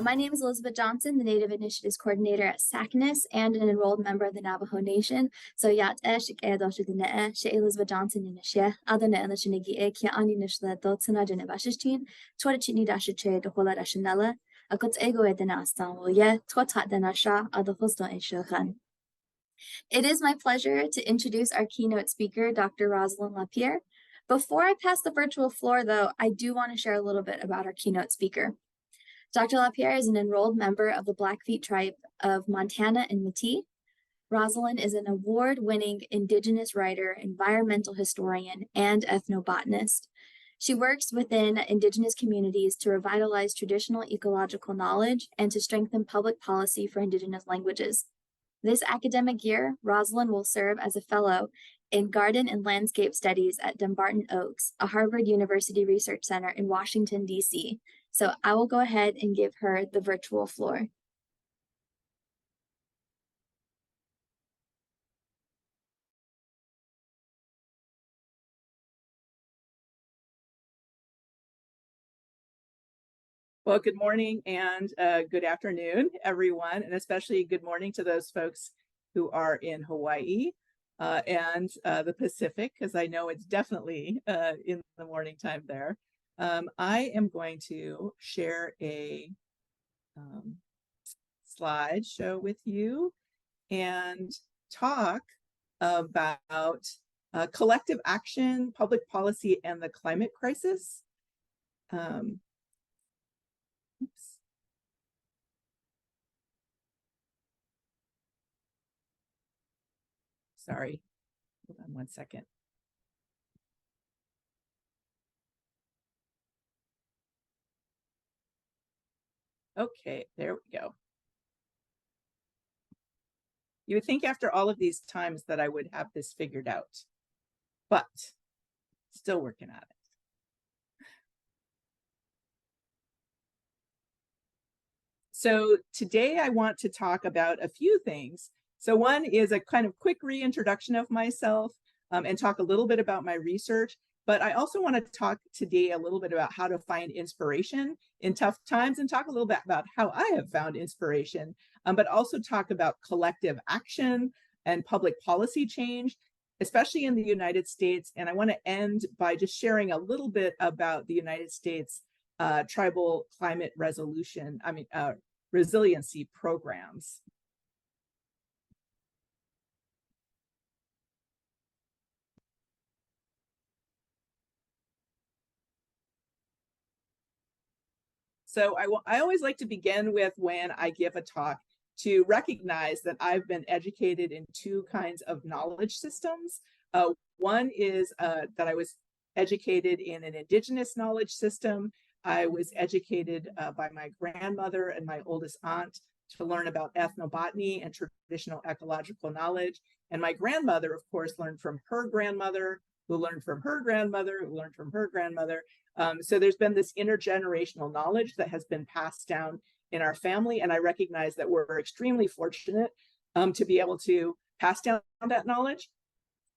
My name is Elizabeth Johnson, the Native Initiatives Coordinator at SACNAS and an enrolled member of the Navajo Nation. So yat shik she Elizabeth Johnson in the other shinigi kia ani nishla dotsana janabashishtin, twatchini dashiche de hola dashanella, a got ego edenastan will ye, twatat denasha, other hosto in shilhan. It is my pleasure to introduce our keynote speaker, Dr. Rosalyn LaPier. Before I pass the virtual floor, though, I do want to share a little bit about our keynote speaker. Dr. LaPier is an enrolled member of the Blackfeet tribe of Montana and Métis. Rosalyn is an award-winning Indigenous writer, environmental historian, and ethnobotanist. She works within Indigenous communities to revitalize traditional ecological knowledge and to strengthen public policy for Indigenous languages. This academic year, Rosalyn will serve as a fellow in Garden and Landscape Studies at Dumbarton Oaks, a Harvard University Research Center in Washington, D.C. So I will go ahead and give her the virtual floor. Well, good morning and good afternoon, everyone, and especially good morning to those folks who are in Hawaii and the Pacific, because I know it's definitely in the morning time there. I am going to share a slideshow with you and talk about collective action, public policy, and the climate crisis. Oops. Sorry, hold on one second. Okay, there we go. You would think after all of these times that I would have this figured out, but still working on it. So today I want to talk about a few things. So one is a kind of quick reintroduction of myself and talk a little bit about my research. But I also want to talk today a little bit about how to find inspiration in tough times and talk a little bit about how I have found inspiration, but also talk about collective action and public policy change, especially in the United States. And I want to end by just sharing a little bit about the United States tribal climate resiliency programs. So I always like to begin with, when I give a talk, to recognize that I've been educated in two kinds of knowledge systems. One is that I was educated in an Indigenous knowledge system. I was educated by my grandmother and my oldest aunt to learn about ethnobotany and traditional ecological knowledge. And my grandmother, of course, learned from her grandmother, who learned from her grandmother, who learned from her grandmother. So there's been this intergenerational knowledge that has been passed down in our family. And I recognize that we're extremely fortunate to be able to pass down that knowledge.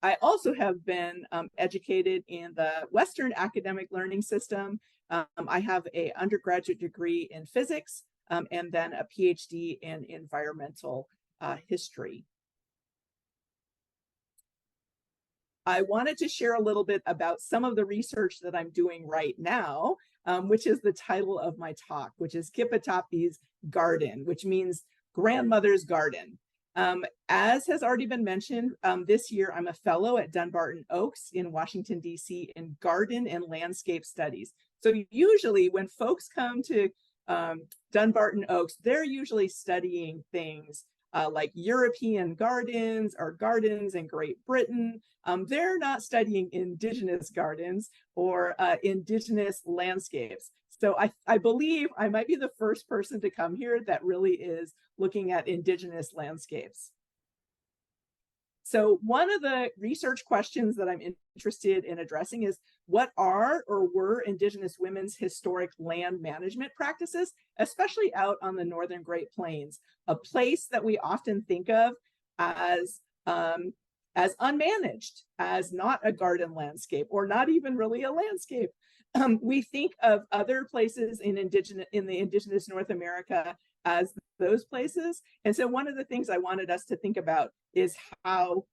I also have been educated in the Western academic learning system. I have an undergraduate degree in physics and then a PhD in environmental history. I wanted to share a little bit about some of the research that I'm doing right now, which is the title of my talk, which is Kipatapi's Garden, which means grandmother's garden. As has already been mentioned, this year I'm a fellow at Dumbarton Oaks in Washington, D.C. in Garden and Landscape Studies. So usually when folks come to Dumbarton Oaks, they're usually studying things like European gardens or gardens in Great Britain. They're not studying Indigenous gardens or Indigenous landscapes. So I believe I might be the first person to come here that really is looking at Indigenous landscapes. So one of the research questions that I'm interested in addressing is, what are or were Indigenous women's historic land management practices, especially out on the Northern Great Plains, a place that we often think of as as unmanaged, as not a garden landscape, or not even really a landscape. We think of other places in the indigenous North America as those places. And so one of the things I wanted us to think about is how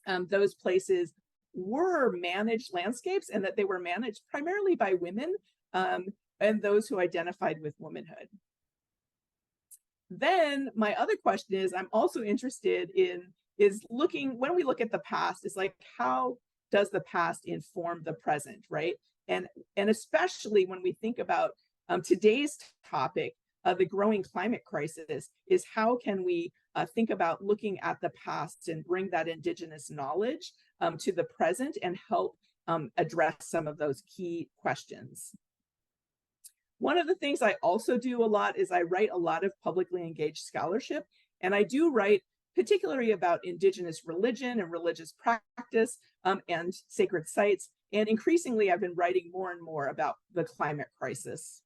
those places were managed landscapes, and that they were managed primarily by women and those who identified with womanhood. Then my other question is, I'm also interested in looking, when we look at the past, is like, how does the past inform the present, right? And especially when we think about today's topic, the growing climate crisis, is how can we think about looking at the past and bring that Indigenous knowledge to the present and help address some of those key questions. One of the things I also do a lot is I write a lot of publicly engaged scholarship, and I do write particularly about Indigenous religion and religious practice and sacred sites. And increasingly, I've been writing more and more about the climate crisis.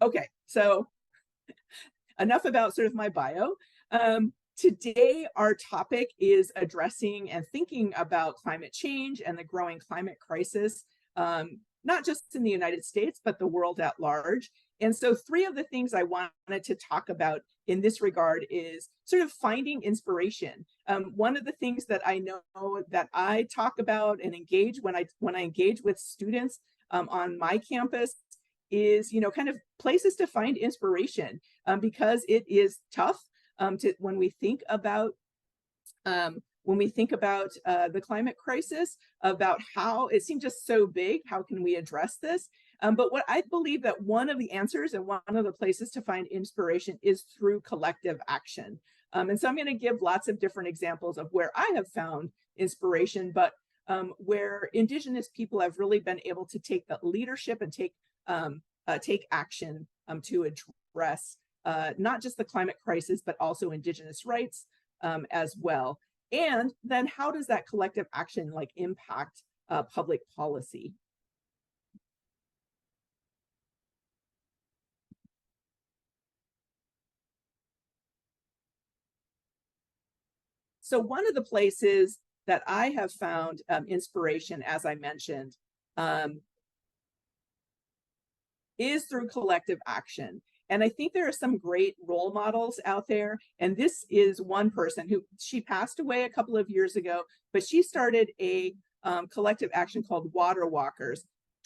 Okay, so enough about sort of my bio. Today, our topic is addressing and thinking about climate change and the growing climate crisis, not just in the United States, but the world at large. And so 3 of the things I wanted to talk about in this regard is sort of finding inspiration. One of the things that I know that I talk about and engage when I engage with students on my campus is, kind of places to find inspiration, because it is tough when we think about the climate crisis, about how it seems just so big. How can we address this? But what I believe that one of the answers and one of the places to find inspiration is through collective action. And so I'm going to give lots of different examples of where I have found inspiration, but where Indigenous people have really been able to take the leadership and take action to address not just the climate crisis, but also Indigenous rights as well. And then how does that collective action impact public policy? So one of the places that I have found inspiration, as I mentioned, is through collective action. And I think there are some great role models out there. And this is one person she passed away a couple of years ago, but she started a collective action called Water Walkers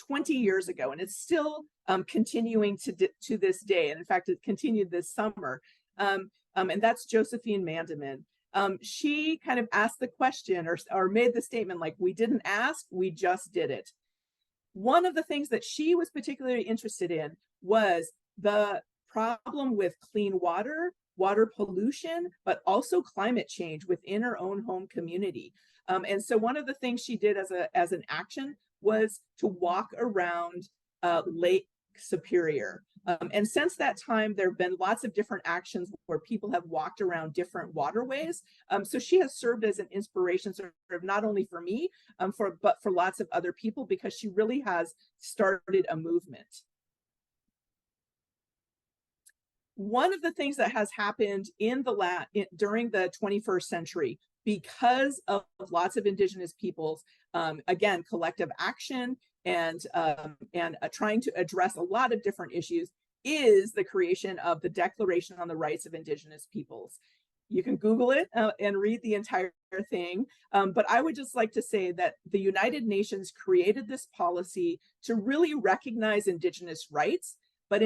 20 years ago. And it's still continuing to this day. And in fact, it continued this summer. And that's Josephine Mandamin. She kind of asked the question or made the statement like, we didn't ask, we just did it. One of the things that she was particularly interested in was the problem with clean water, water pollution, but also climate change within her own home community. And so one of the things she did as an action was to walk around Lake Superior. And since that time, there have been lots of different actions where people have walked around different waterways. So she has served as an inspiration, sort of not only for me, but for lots of other people, because she really has started a movement. One of the things that has happened during the 21st century, because of lots of Indigenous peoples, again, collective action and trying to address a lot of different issues, is the creation of the Declaration on the Rights of Indigenous Peoples. You can Google it and read the entire thing. But I would just like to say that the United Nations created this policy to really recognize Indigenous rights, but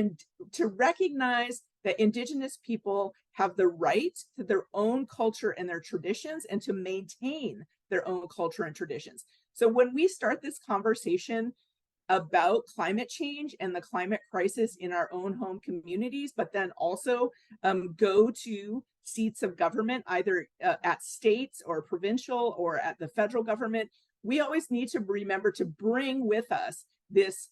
to recognize that Indigenous people have the right to their own culture and their traditions, and to maintain their own culture and traditions. So when we start this conversation about climate change and the climate crisis in our own home communities, but then also go to seats of government, either at states or provincial or at the federal government, we always need to remember to bring with us this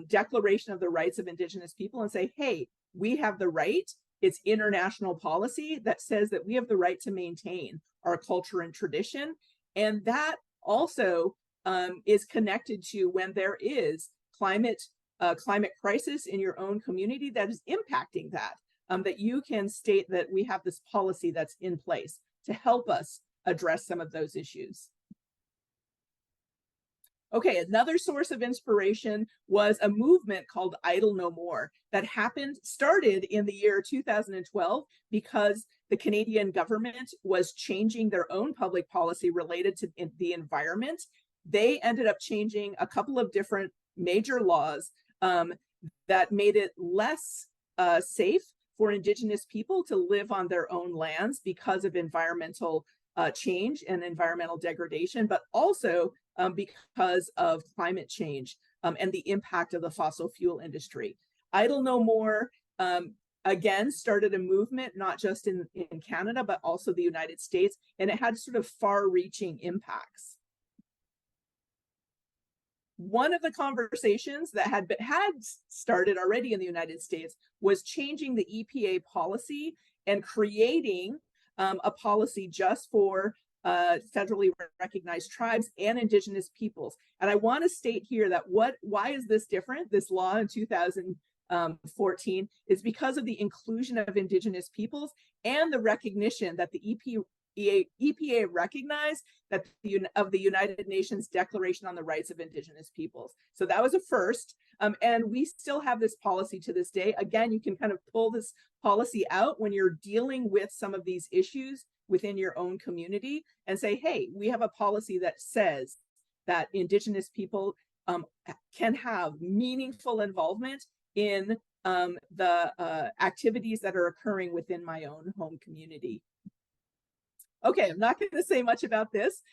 Declaration of the Rights of Indigenous People and say, hey, we have the right. It's international policy that says that we have the right to maintain our culture and tradition. And that also is connected to when there is climate crisis in your own community that is impacting that, that you can state that we have this policy that's in place. to help us address some of those issues. Okay, another source of inspiration was a movement called Idle No More that started in the year 2012 because the Canadian government was changing their own public policy related to the environment. They ended up changing a couple of different major laws that made it less safe for Indigenous people to live on their own lands because of environmental change and environmental degradation, but also because of climate change and the impact of the fossil fuel industry. Idle No More, again, started a movement, not just in Canada, but also the United States, and it had sort of far-reaching impacts. One of the conversations that had started already in the United States was changing the EPA policy and creating a policy just for federally recognized tribes and Indigenous peoples. And I want to state here that why is this different? This law in 2014 is because of the inclusion of Indigenous peoples and the recognition that the EPA recognized that of the United Nations Declaration on the Rights of Indigenous Peoples. So that was a first, and we still have this policy to this day. Again, you can kind of pull this policy out when you're dealing with some of these issues within your own community and say, hey, we have a policy that says that Indigenous people can have meaningful involvement in the activities that are occurring within my own home community. Okay, I'm not going to say much about this,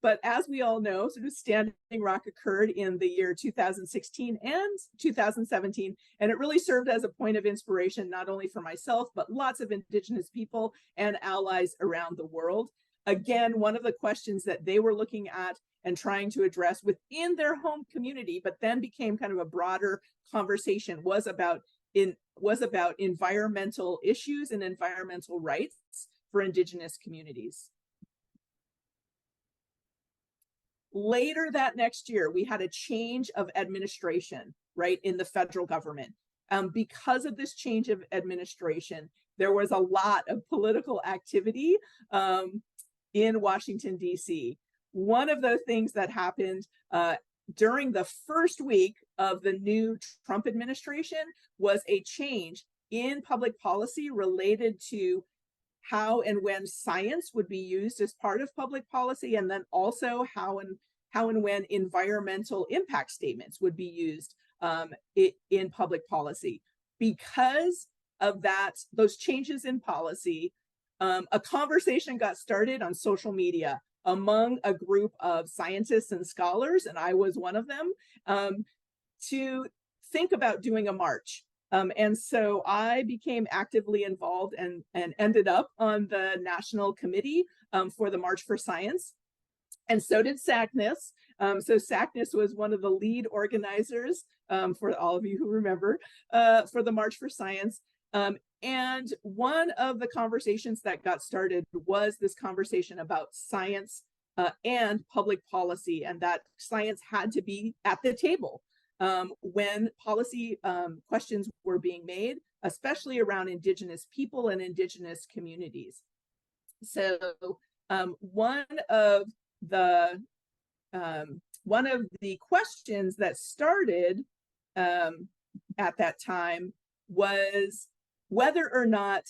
but as we all know, sort of Standing Rock occurred in the year 2016 and 2017, and it really served as a point of inspiration, not only for myself, but lots of Indigenous people and allies around the world. Again, one of the questions that they were looking at and trying to address within their home community, but then became kind of a broader conversation, was about environmental issues and environmental rights for Indigenous communities. Later that next year, we had a change of administration, right, in the federal government. Because of this change of administration, there was a lot of political activity in Washington, D.C. One of the things that happened during the first week of the new Trump administration was a change in public policy related to how and when science would be used as part of public policy, and then also how and when environmental impact statements would be used in public policy. Because of those changes in policy, a conversation got started on social media among a group of scientists and scholars, and I was one of them, to think about doing a march. And so I became actively involved and ended up on the national committee for the March for Science. And so did SACNAS. So SACNAS was one of the lead organizers, for all of you who remember, for the March for Science. And one of the conversations that got started was this conversation about science and public policy, and that science had to be at the table when policy questions were being made, especially around Indigenous people and Indigenous communities. So one of the questions that started at that time was whether or not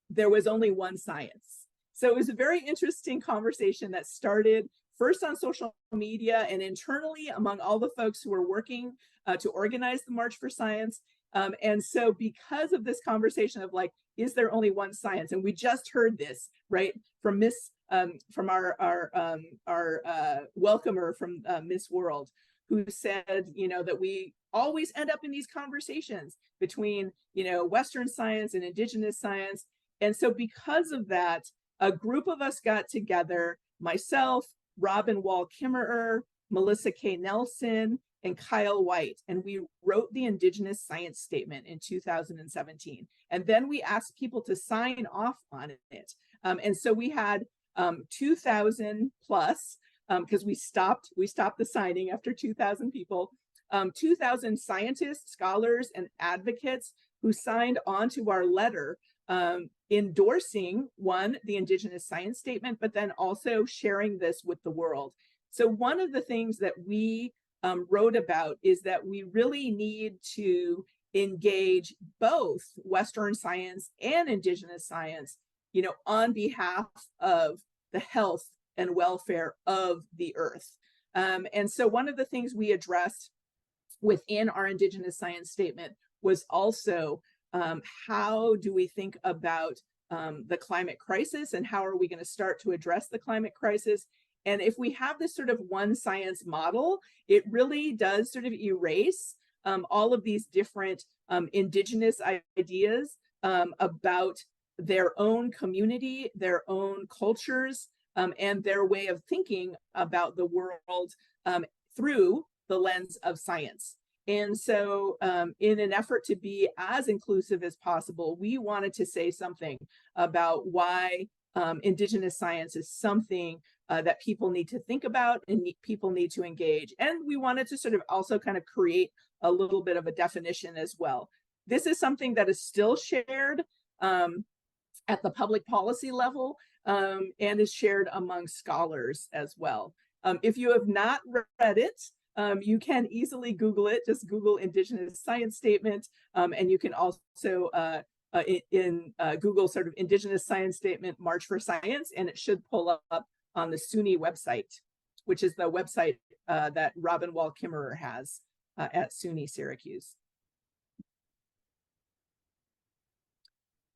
there was only one science. So it was a very interesting conversation that started first on social media and internally among all the folks who were working to organize the March for Science. And so because of this conversation of like, is there only one science? And we just heard this, right, from from our welcomer from Miss World, who said, that we always end up in these conversations between, Western science and Indigenous science. And so because of that, a group of us got together, myself, Robin Wall Kimmerer, Melissa K. Nelson, and Kyle White, and we wrote the Indigenous Science Statement in 2017. And then we asked people to sign off on it. And so we had 2,000 plus, because we stopped the signing after 2,000 people, 2,000 scientists, scholars, and advocates who signed on to our letter, endorsing, one, the Indigenous science statement, but then also sharing this with the world. So one of the things that we wrote about is that we really need to engage both Western science and Indigenous science, you know, on behalf of the health and welfare of the earth. And so one of the things we addressed within our Indigenous science statement was also how do we think about the climate crisis, and how are we going to start to address the climate crisis? And if we have this sort of one science model, it really does sort of erase all of these different Indigenous ideas about their own community, their own cultures, and their way of thinking about the world through the lens of science. And so in an effort to be as inclusive as possible, we wanted to say something about why Indigenous science is something that people need to think about and people need to engage. And we wanted to sort of also kind of create a little bit of a definition as well. This is something that is still shared at the public policy level and is shared among scholars as well. If you have not read it, you can easily Google it. Just Google Indigenous Science Statement, and you can also Google sort of Indigenous Science Statement March for Science, and it should pull up on the SUNY website, which is the website that Robin Wall-Kimmerer has at SUNY Syracuse.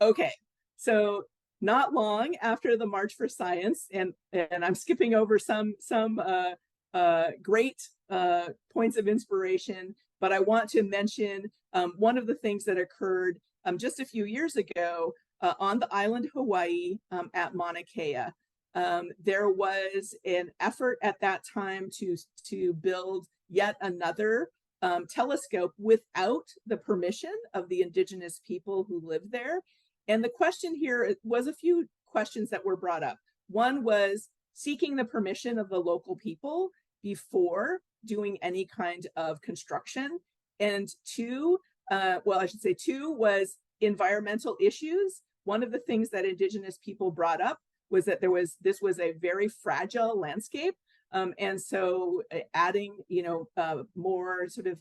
Okay, so not long after the March for Science, and I'm skipping over some great points of inspiration, but I want to mention one of the things that occurred just a few years ago on the island Hawaii at Mauna Kea. There was an effort at that time to build yet another telescope without the permission of the Indigenous people who live there. And the question here was a few questions that were brought up. One was seeking the permission of the local people before doing any kind of construction. And two was environmental issues. One of the things that Indigenous people brought up was that this was a very fragile landscape. And so adding, more sort of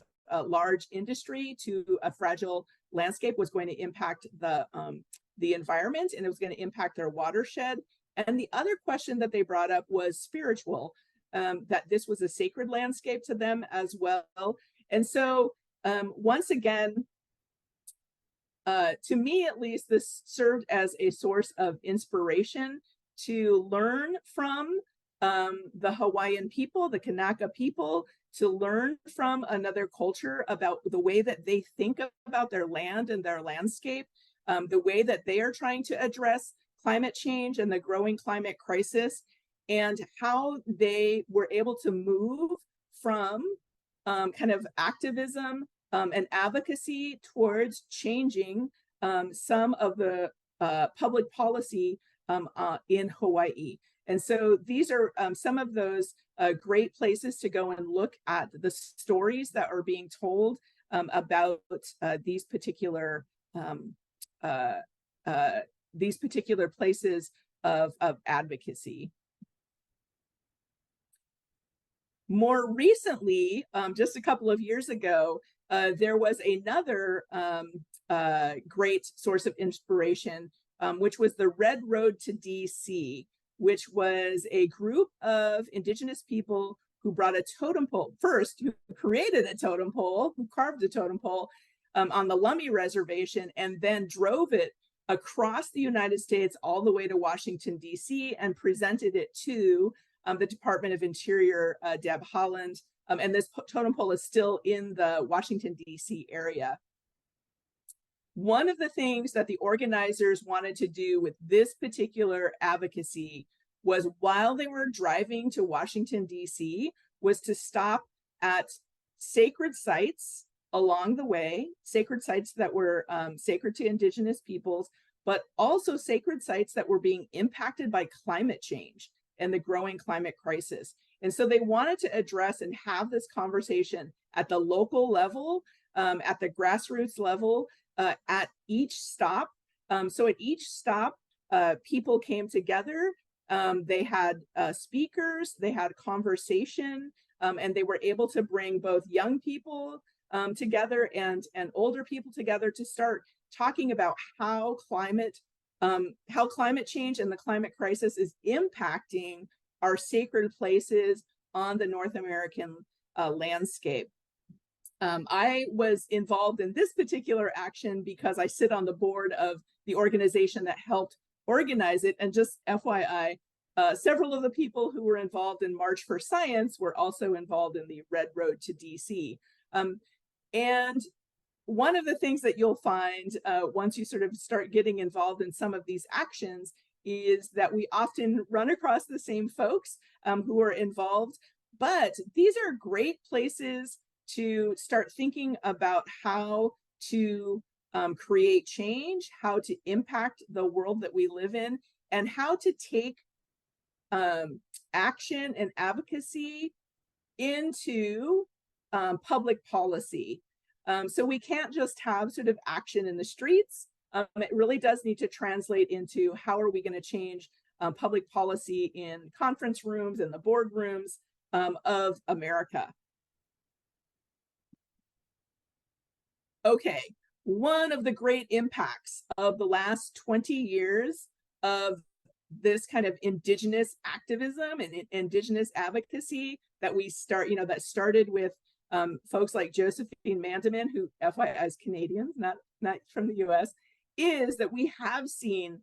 large industry to a fragile landscape was going to impact the environment, and it was going to impact their watershed. And the other question that they brought up was spiritual, that this was a sacred landscape to them as well. And so once again, to me at least, this served as a source of inspiration to learn from the Hawaiian people, the Kanaka people, to learn from another culture about the way that they think about their land and their landscape, the way that they are trying to address climate change and the growing climate crisis, and how they were able to move from kind of activism and advocacy towards changing some of the public policy in Hawaii. And so these are some of those great places to go and look at the stories that are being told about these particular places of advocacy. More recently, just a couple of years ago, there was another great source of inspiration, which was the Red Road to DC, which was a group of Indigenous people who brought a totem pole, first, who created a totem pole, who carved a totem pole on the Lummi Reservation, and then drove it across the United States all the way to Washington, DC, and presented it to the Department of Interior, Deb Haaland. And this totem pole is still in the Washington, DC area. One of the things that the organizers wanted to do with this particular advocacy was, while they were driving to Washington, DC, was to stop at sacred sites along the way, sacred sites that were sacred to Indigenous peoples, but also sacred sites that were being impacted by climate change and the growing climate crisis. And so they wanted to address and have this conversation at the local level, at the grassroots level, at each stop, So at each stop, people came together. They had speakers, they had conversation, and they were able to bring both young people together and older people together to start talking about how climate change and the climate crisis is impacting our sacred places on the North American landscape. I was involved in this particular action because I sit on the board of the organization that helped organize it. And just FYI, several of the people who were involved in March for Science were also involved in the Red Road to DC. And one of the things that you'll find once you sort of start getting involved in some of these actions is that we often run across the same folks who are involved, but these are great places to start thinking about how to create change, how to impact the world that we live in, and how to take action and advocacy into public policy. So we can't just have sort of action in the streets. It really does need to translate into how are we going to change public policy in conference rooms and the boardrooms of America. Okay, one of the great impacts of the last 20 years of this kind of Indigenous activism and Indigenous advocacy that that started with folks like Josephine Mandamin, who FYI is Canadian, not from the US, is that we have seen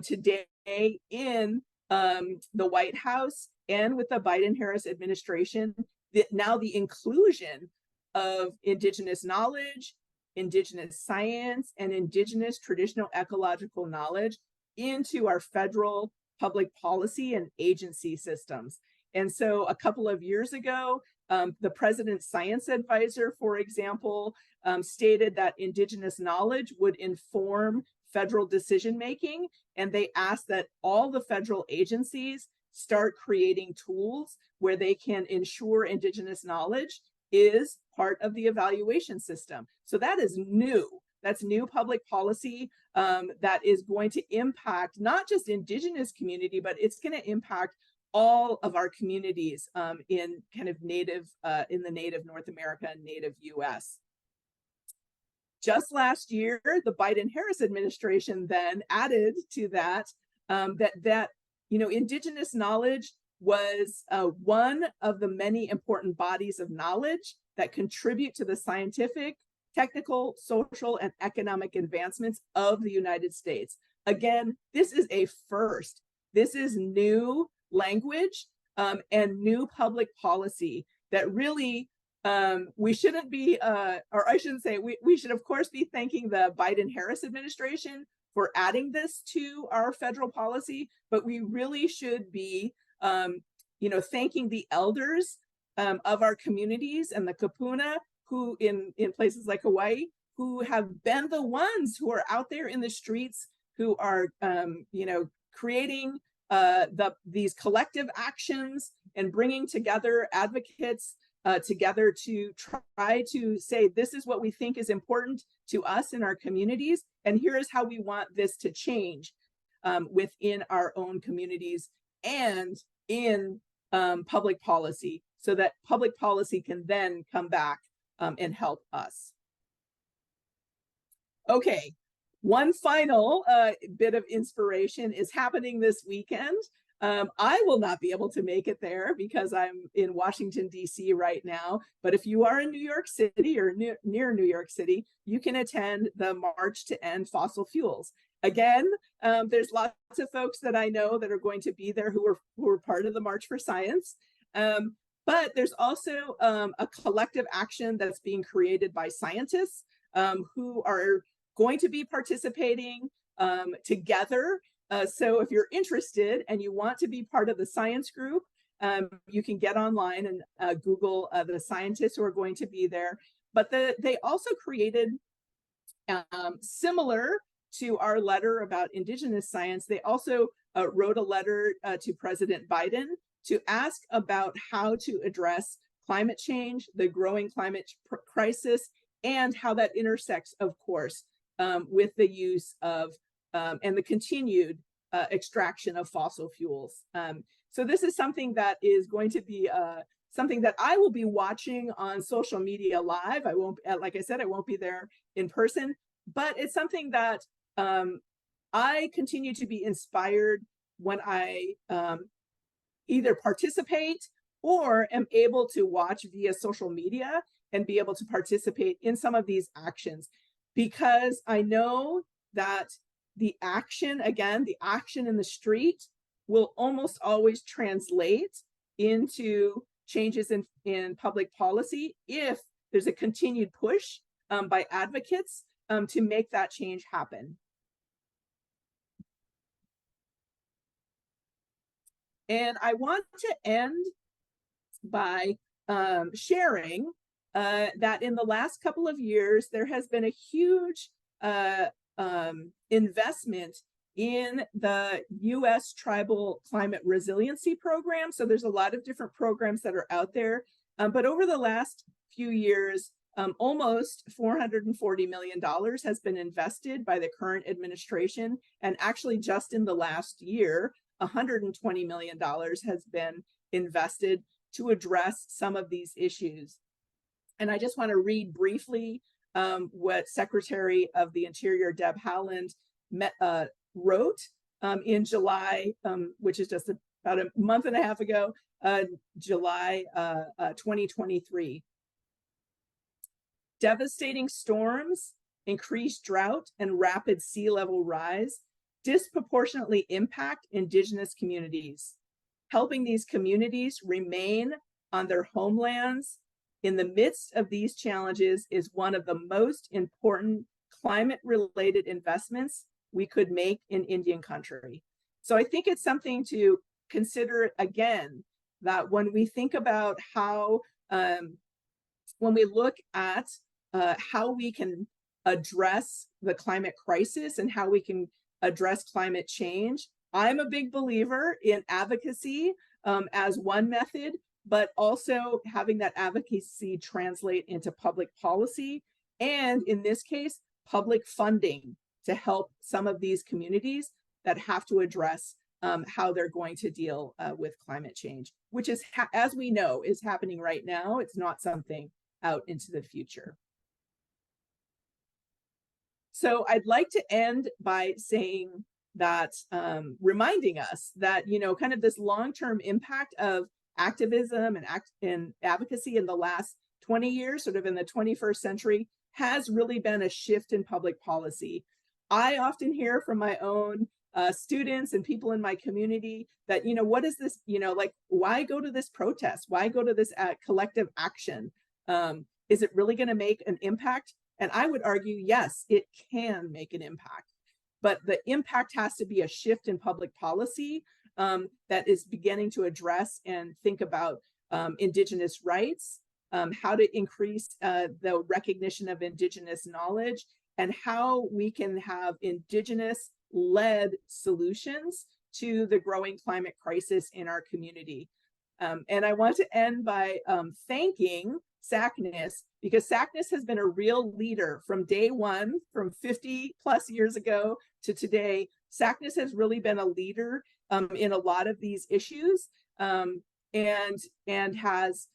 today in the White House and with the Biden-Harris administration, that now the inclusion of Indigenous knowledge, Indigenous science, and Indigenous traditional ecological knowledge into our federal public policy and agency systems. And so a couple of years ago, the president's science advisor, for example, stated that Indigenous knowledge would inform federal decision-making, and they asked that all the federal agencies start creating tools where they can ensure Indigenous knowledge is part of the evaluation system. So that is new. That's new public policy that is going to impact not just Indigenous community, but it's going to impact all of our communities in kind of native, in the native North America and native US. Just last year, the Biden-Harris administration then added to that, that Indigenous knowledge was one of the many important bodies of knowledge that contribute to the scientific, technical, social, and economic advancements of the United States. Again, this is a first. This is new language and new public policy that really we shouldn't be, or I shouldn't say, we should of course be thanking the Biden-Harris administration for adding this to our federal policy, but we really should be thanking the elders of our communities and the Kapuna who in places like Hawaii, who have been the ones who are out there in the streets, who are creating these collective actions and bringing together advocates together to try to say, this is what we think is important to us in our communities, and here is how we want this to change within our own communities and in public policy, so that public policy can then come back and help us. Okay, one final bit of inspiration is happening this weekend. I will not be able to make it there because I'm in Washington, D.C. right now. But if you are in New York City or near New York City, you can attend the March to End Fossil Fuels. Again, there's lots of folks that I know that are going to be there who are part of the March for Science. But there's also a collective action that's being created by scientists who are going to be participating together. So if you're interested and you want to be part of the science group, you can get online and Google the scientists who are going to be there. But they also created, similar to our letter about Indigenous science, they also wrote a letter to President Biden to ask about how to address climate change, the growing climate crisis, and how that intersects, of course, with the use of and the continued extraction of fossil fuels. So this is something that is going to be something that I will be watching on social media live. I won't, like I said, I won't be there in person, but it's something that I continue to be inspired when I either participate or am able to watch via social media and be able to participate in some of these actions, because I know that the action, again, the action in the street will almost always translate into changes in public policy if there's a continued push by advocates to make that change happen. And I want to end by sharing that in the last couple of years, there has been a huge investment in the US Tribal Climate Resiliency Program. So there's a lot of different programs that are out there. But over the last few years, almost $440 million has been invested by the current administration. And actually just in the last year, $120 million has been invested to address some of these issues. And I just want to read briefly what Secretary of the Interior Deb Haaland wrote in July, which is just about a month and a half ago, July 2023. Devastating storms, increased drought, and rapid sea level rise disproportionately impact Indigenous communities. Helping these communities remain on their homelands in the midst of these challenges is one of the most important climate-related investments we could make in Indian country. So I think it's something to consider again, that when we think about how, when we look at how we can address the climate crisis and how we can address climate change, I'm a big believer in advocacy as one method, but also having that advocacy translate into public policy, and in this case, public funding to help some of these communities that have to address how they're going to deal with climate change, which is, as we know, is happening right now. It's not something out into the future. So I'd like to end by saying that, reminding us that, you know, kind of this long-term impact of activism and advocacy in the last 20 years, sort of in the 21st century, has really been a shift in public policy. I often hear from my own students and people in my community that, you know, what is this, you know, like, why go to this protest? Why go to this collective action? Is it really going to make an impact? And I would argue, yes, it can make an impact, but the impact has to be a shift in public policy that is beginning to address and think about Indigenous rights, how to increase the recognition of Indigenous knowledge, and how we can have Indigenous-led solutions to the growing climate crisis in our community. And I want to end by thanking SACNAS, because SACNAS has been a real leader from day one, from 50 plus years ago to today. SACNAS has really been a leader in a lot of these issues, and has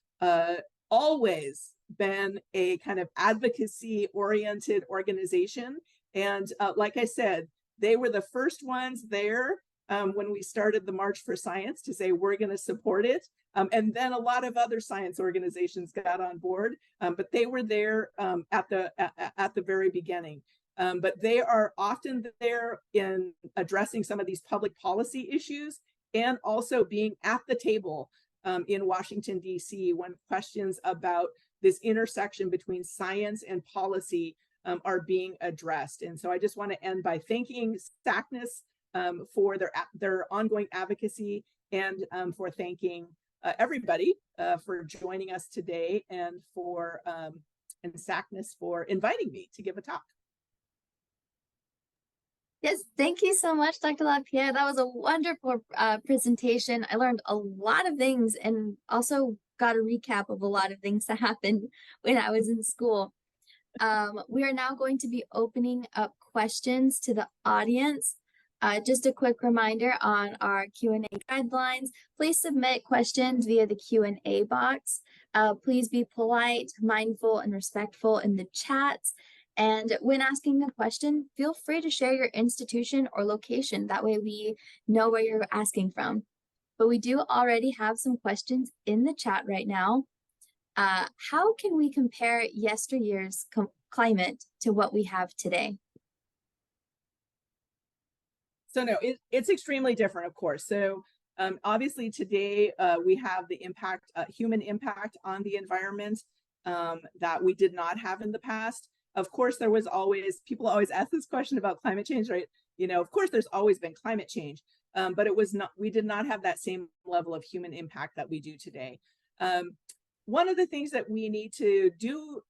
always been a kind of advocacy-oriented organization. And like I said, they were the first ones there when we started the March for Science to say we're going to support it. And then a lot of other science organizations got on board, but they were there at the very beginning. But they are often there in addressing some of these public policy issues, and also being at the table in Washington, D.C. when questions about this intersection between science and policy are being addressed. And so I just want to end by thanking SACNAS for their ongoing advocacy, and for thanking everybody for joining us today, and for and SACNAS for inviting me to give a talk. Yes, thank you so much, Dr. LaPier. That was a wonderful presentation. I learned a lot of things, and also got a recap of a lot of things that happened when I was in school. We are now going to be opening up questions to the audience. Just a quick reminder on our Q&A guidelines. Please submit questions via the Q&A box. Please be polite, mindful, and respectful in the chats. And when asking a question, feel free to share your institution or location. That way we know where you're asking from. But we do already have some questions in the chat right now. How can we compare yesteryear's climate to what we have today? So no, it's extremely different, of course. So obviously today we have the impact, human impact on the environment that we did not have in the past. Of course, there was always, people always ask this question about climate change, right? You know, of course, there's always been climate change, but it was not, we did not have that same level of human impact that we do today. One of the things that we need to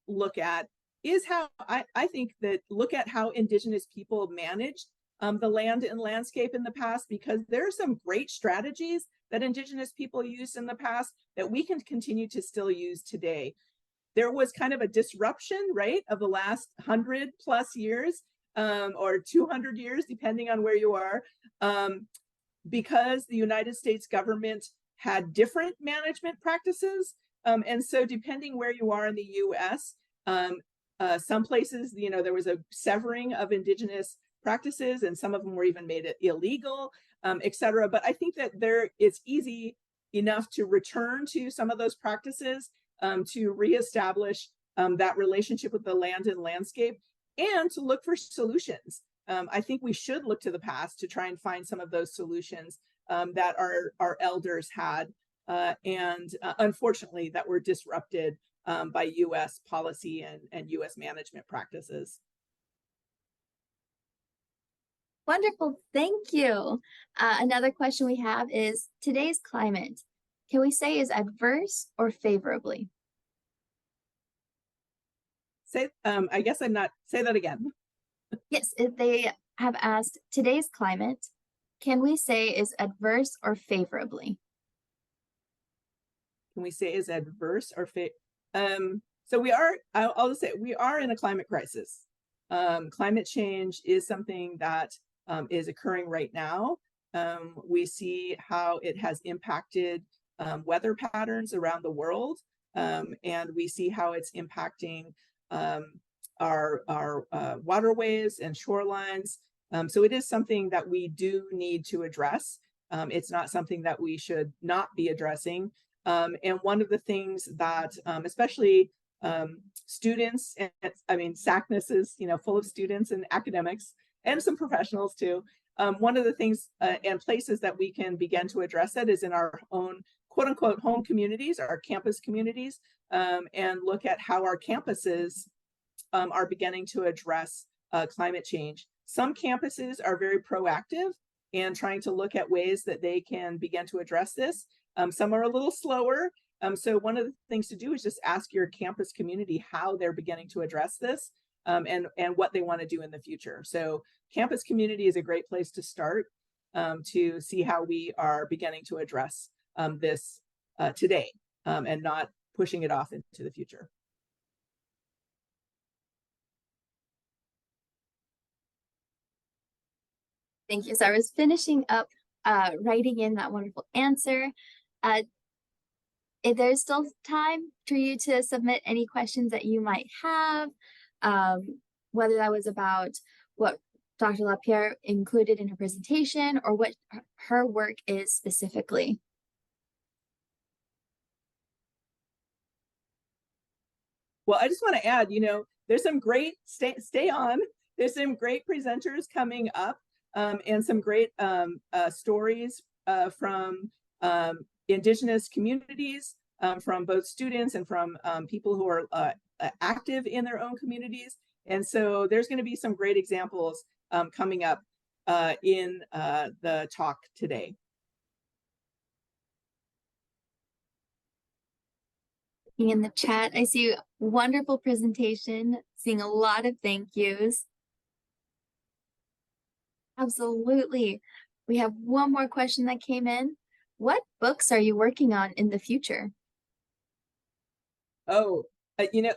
look at is how, I think that look at how Indigenous people managed the land and landscape in the past, because there are some great strategies that Indigenous people used in the past that we can continue to still use today. There was kind of a disruption, right, of the last 100+ years or 200 years, depending on where you are, because the United States government had different management practices. And so depending where you are in the US, some places, you know, there was a severing of Indigenous practices, and some of them were even made it illegal, etc. But I think that it's easy enough to return to some of those practices, to reestablish that relationship with the land and landscape, and to look for solutions. I think we should look to the past to try and find some of those solutions that our elders had, and unfortunately that were disrupted by US policy and US management practices. Wonderful, thank you. Another question we have is, today's climate, can we say is adverse or favorably? I guess I'm not, say that again. Yes, they have asked, today's climate, can we say is adverse or favorably? Can we say is adverse or so we are, I'll just say, we are in a climate crisis. Climate change is something that is occurring right now. We see how it has impacted weather patterns around the world, and we see how it's impacting our waterways and shorelines. So it is something that we do need to address. It's not something that we should not be addressing. And one of the things that especially students, and I mean, SACNAS is, you know, full of students and academics and some professionals too. One of the things and places that we can begin to address it is in our own quote unquote home communities, our campus communities, and look at how our campuses are beginning to address climate change. Some campuses are very proactive and trying to look at ways that they can begin to address this. Some are a little slower. So one of the things to do is just ask your campus community how they're beginning to address this, and what they want to do in the future. So campus community is a great place to start to see how we are beginning to address this today, and not pushing it off into the future. Thank you. So I was finishing up writing in that wonderful answer. If there's still time for you to submit any questions that you might have, whether that was about what Dr. LaPier included in her presentation or what her work is specifically. Well, I just want to add, you know, there's some great, stay on, there's some great presenters coming up, and some great stories from Indigenous communities, from both students and from people who are active in their own communities. And so there's going to be some great examples coming up in the talk today. In the chat, I see wonderful presentation, seeing a lot of thank yous. Absolutely. We have one more question that came in. What books are you working on in the future? Oh,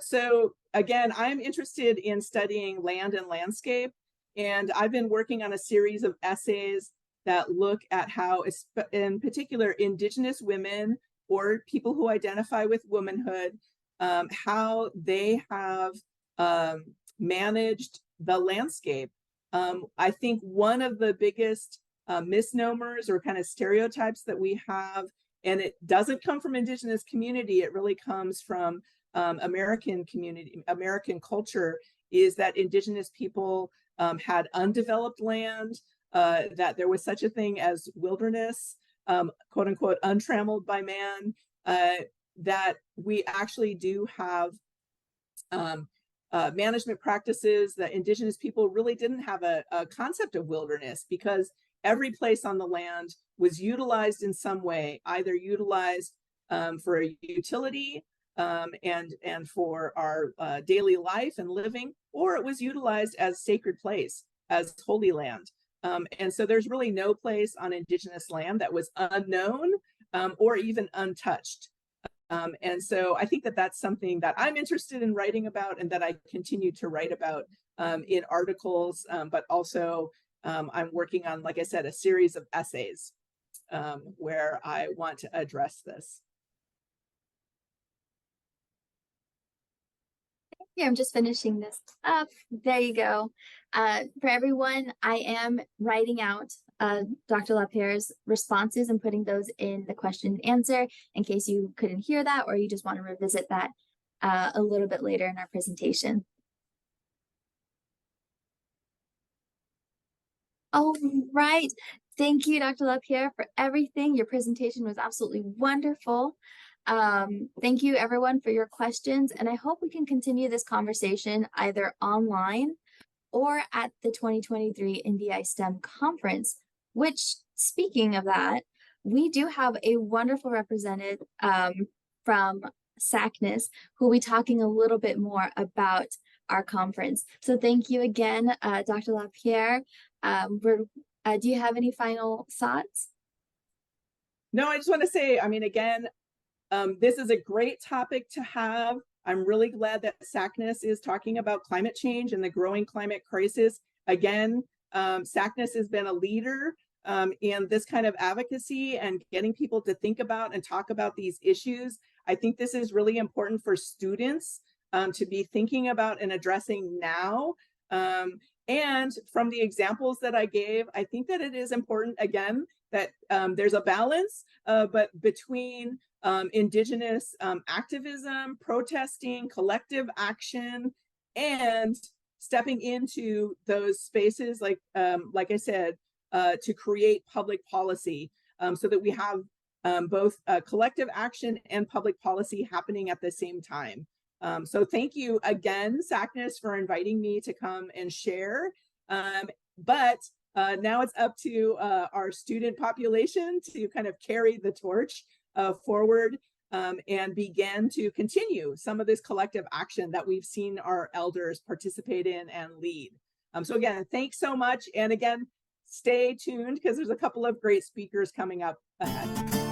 So again, I'm interested in studying land and landscape, and I've been working on a series of essays that look at how, in particular, Indigenous women or people who identify with womanhood, how they have managed the landscape. I think one of the biggest misnomers or kind of stereotypes that we have, and it doesn't come from Indigenous community, it really comes from American community, American culture, is that Indigenous people had undeveloped land, that there was such a thing as wilderness, quote unquote, untrammeled by man, that we actually do have management practices that Indigenous people really didn't have a concept of wilderness, because every place on the land was utilized in some way, either utilized for a utility, and for our daily life and living, or it was utilized as sacred place, as holy land. And so there's really no place on Indigenous land that was unknown or even untouched. And so I think that that's something that I'm interested in writing about, and that I continue to write about in articles, but also I'm working on, like I said, a series of essays where I want to address this. Here, I'm just finishing this up. There you go. For everyone, I am writing out Dr. LaPierre's responses and putting those in the question and answer in case you couldn't hear that, or you just want to revisit that a little bit later in our presentation. All right. Thank you, Dr. LaPier, for everything. Your presentation was absolutely wonderful. Thank you, everyone, for your questions. And I hope we can continue this conversation either online or at the 2023 NDI STEM conference, which, speaking of that, we do have a wonderful representative from SACNAS who will be talking a little bit more about our conference. So thank you again, Dr. LaPier. Do you have any final thoughts? No, I just want to say, I mean, again, this is a great topic to have. I'm really glad that SACNAS is talking about climate change and the growing climate crisis. Again, SACNAS has been a leader in this kind of advocacy and getting people to think about and talk about these issues. I think this is really important for students to be thinking about and addressing now. And from the examples that I gave, I think that it is important, again, that there's a balance, but between Indigenous activism, protesting, collective action, and stepping into those spaces, like I said, to create public policy, so that we have both collective action and public policy happening at the same time. So thank you again, SACNAS, for inviting me to come and share. But now it's up to our student population to kind of carry the torch forward and begin to continue some of this collective action that we've seen our elders participate in and lead. So again, thanks so much. And again, stay tuned because there's a couple of great speakers coming up ahead.